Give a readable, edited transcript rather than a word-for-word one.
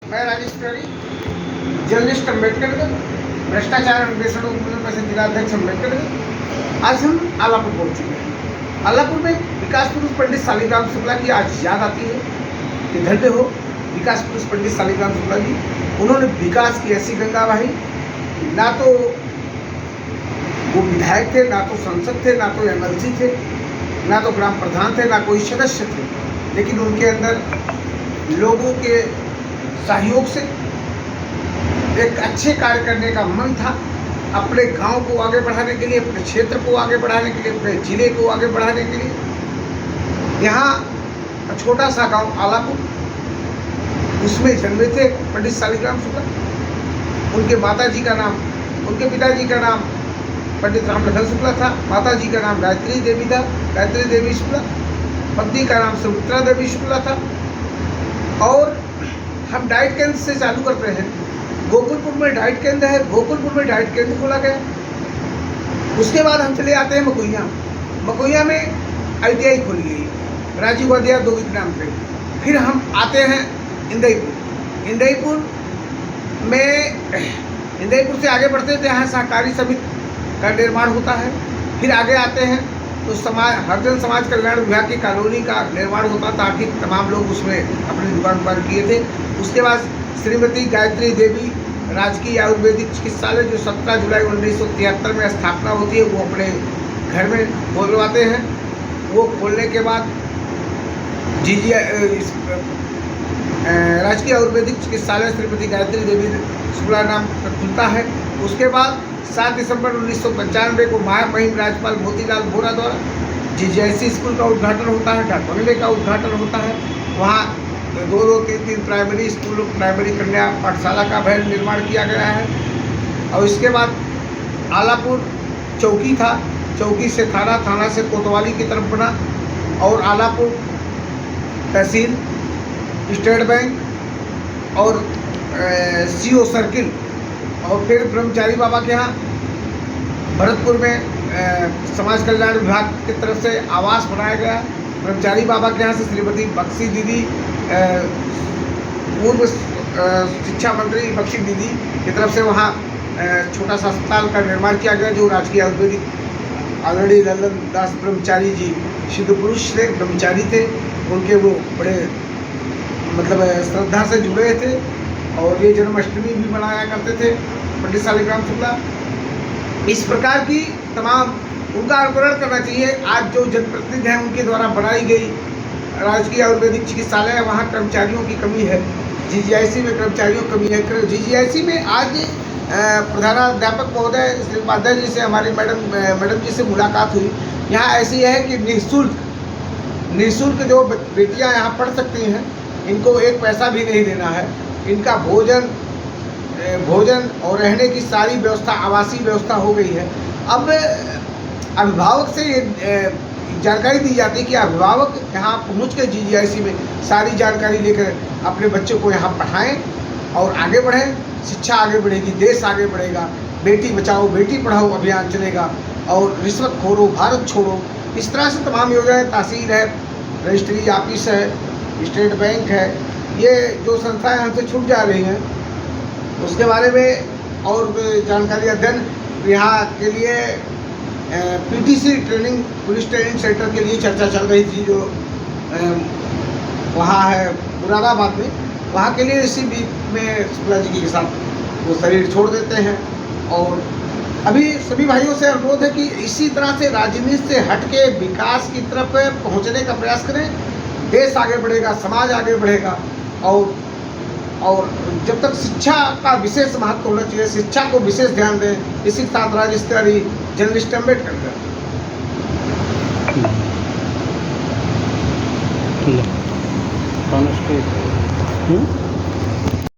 मैं राजेश तिवारी, जर्नलिस्ट अम्बेडकर नगर, भ्रष्टाचार अन्वेषण उपक्रम में जिलाध्यक्ष अम्बेडकर नगर। आज हम आलापुर पहुंच चुके हैं। आलापुर में विकास पुरुष पंडित शालिग्राम शुक्ला की आज याद आती है कि धन्य हो विकास पुरुष पंडित शालिग्राम शुक्ला जी। उन्होंने विकास की ऐसी गंगा बहाई, ना तो वो विधायक थे, ना तो सांसद थे, ना तो एमएलसी थे, ना तो ग्राम प्रधान थे, ना कोई सदस्य थे, लेकिन उनके अंदर लोगों के सहयोग से एक अच्छे कार्य करने का मन था। अपने गांव को आगे बढ़ाने के लिए, अपने क्षेत्र को आगे बढ़ाने के लिए, अपने जिले को आगे बढ़ाने के लिए। यहाँ छोटा सा गांव आलापुर, उसमें जन्मे थे पंडित शालिग्राम शुक्ला। उनके माताजी का नाम, उनके पिताजी का नाम पंडित रामलखन शुक्ला था, माताजी का नाम गायत्री देवी था, गायत्री देवी शुक्ला। पत्नी का नाम सुमित्रा देवी शुक्ला था। और हम डाइट केंद्र से चालू करते हैं। गोकुलपुर में डाइट केंद्र है, गोकुलपुर में डाइट केंद्र खोला गया। उसके बाद हम चले आते हैं मकोइया। मकोइया में आईटीआई खोली गई, राजीव गांधी औद्योगिक नाम पे। फिर हम आते हैं इंदईपुर। इंदईपुर से आगे बढ़ते थे, यहाँ सहकारी समिति का निर्माण होता है। फिर आगे आते हैं तो हरिजन समाज कल्याण विभाग की कॉलोनी का निर्माण होता, ताकि तमाम लोग उसमें अपनी दुकान किए थे। उसके बाद श्रीमती गायत्री देवी राजकीय आयुर्वेदिक चिकित्सालय, जो 17 जुलाई 1973 में स्थापना होती है, वो अपने घर में खोलवाते हैं। वो खोलने के बाद राजकीय आयुर्वेदिक चिकित्सालय श्रीमती गायत्री देवी शुक्ला नाम पर खुलता है। उसके बाद 7 दिसंबर 1995 को महामहिम राज्यपाल मोतीलाल वोरा द्वारा जीजीआईसी स्कूल का उद्घाटन होता है, डाक बंगले का उद्घाटन होता है। वहाँ 2-3 प्राइमरी स्कूल, प्राइमरी कन्या पाठशाला का भवन निर्माण किया गया है। और इसके बाद आलापुर चौकी था, चौकी से थाना, थाना से कोतवाली की तरफ बना, और आलापुर तहसील, स्टेट बैंक और सीओ सर्किल। और फिर ब्रह्मचारी बाबा के यहाँ भरतपुर में समाज कल्याण विभाग की तरफ से आवास बनाया गया। ब्रह्मचारी बाबा के यहाँ से श्रीमती बख्शी दीदी, पूर्व शिक्षा मंत्री बख्शी दीदी की तरफ से वहाँ छोटा सा अस्पताल का निर्माण किया गया, जो राजकीय आयुर्वेदिक ऑलरेडी लल्लन दास ब्रह्मचारी जी सिद्ध पुरुष थे, ब्रह्मचारी थे। उनके वो बड़े मतलब श्रद्धा से जुड़े थे, और ये जन्माष्टमी भी मनाया करते थे पंडित शालिग्राम शुक्ला। इस प्रकार की तमाम उनका अनुकरण करना चाहिए। आज जो जनप्रतिनिधि हैं उनके द्वारा बनाई गई राजकीय आयुर्वेदिक चिकित्सालय है, वहाँ कर्मचारियों की कमी है। जीजीआईसी में कर्मचारियों की कमी है। जीजीआईसी में आज प्रधानाध्यापक महोदय श्री उपाध्याय जी से हमारी मैडम जी से मुलाकात हुई। यहाँ ऐसी है कि निःशुल्क जो बेटियाँ यहाँ पढ़ सकती हैं, इनको एक पैसा भी नहीं देना है। इनका भोजन और रहने की सारी व्यवस्था, आवासीय व्यवस्था हो गई है। अब अभिभावक से ये जानकारी दी जाती है कि अभिभावक यहाँ पहुँच के जीजीआईसी में सारी जानकारी लेकर अपने बच्चों को यहाँ पढ़ाएं और आगे बढ़ें। शिक्षा आगे बढ़ेगी, देश आगे बढ़ेगा। बेटी बचाओ बेटी पढ़ाओ अभियान चलेगा, और रिश्वत खोरो भारत छोड़ो, इस तरह से तमाम योजनाएं, तहसील है, रजिस्ट्री ऑफिस है, स्टेट बैंक है, ये जो संस्थाएं हमसे छूट जा रही हैं, उसके बारे में और जानकारी अध्ययन यहाँ के लिए PTC training, police training centre के लिए चर्चा चल रही थी, जो वहाँ है मुरादाबाद में। वहाँ के लिए इसी बीच में शुक्ला जी के साथ वो शरीर छोड़ देते हैं। और अभी सभी भाइयों से अनुरोध है कि इसी तरह से राजनीति से हट के विकास की तरफ पहुँचने का प्रयास करें। देश आगे बढ़ेगा, समाज आगे बढ़ेगा। और जब तक शिक्षा का विशेष महत्व होना चाहिए, शिक्षा को विशेष ध्यान दें। इसी के साथ राजेश तिवारी, जर्नलिस्ट अम्बेडकर। कौन उसके